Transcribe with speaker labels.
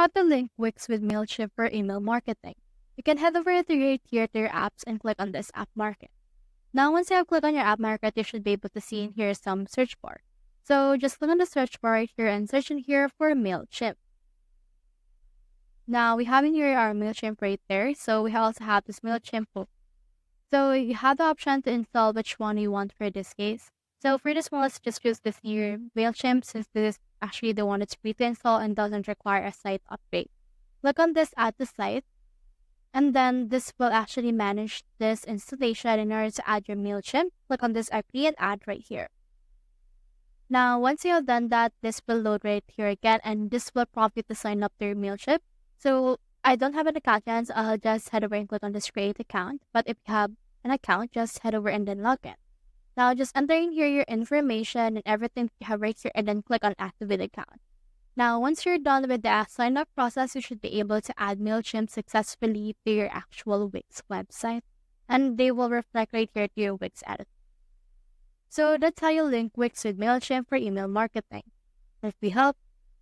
Speaker 1: how to link Wix with Mailchimp for email marketing. You can head over to your tier apps and click on this app market. Now, once you have clicked on your app market, you should be able to see in here some search bar. So just click on the search bar right here and search in here for Mailchimp. Now, we have in here our Mailchimp right there. So we also have this Mailchimp book. So you have the option to install which one you want for this case. So for this one, let's just choose this here Mailchimp, since this is actually the one that's free to install and doesn't require a site upgrade. Click on this add to site, and then this will actually manage this installation. In order to add your Mailchimp, click on this agree and add right here. Now, once you have done that, this will load right here again, and this will prompt you to sign up to your Mailchimp. So I don't have an account yet, so I'll just head over and click on this create account. But if you have an account, just head over and then log in. Now, just enter in here your information and everything you have right here, and then click on activate account. Now, once you're done with the sign up process, you should be able to add Mailchimp successfully to your actual Wix website, and they will reflect right here to your Wix editor. So that's how you link Wix with Mailchimp for email marketing. If we help,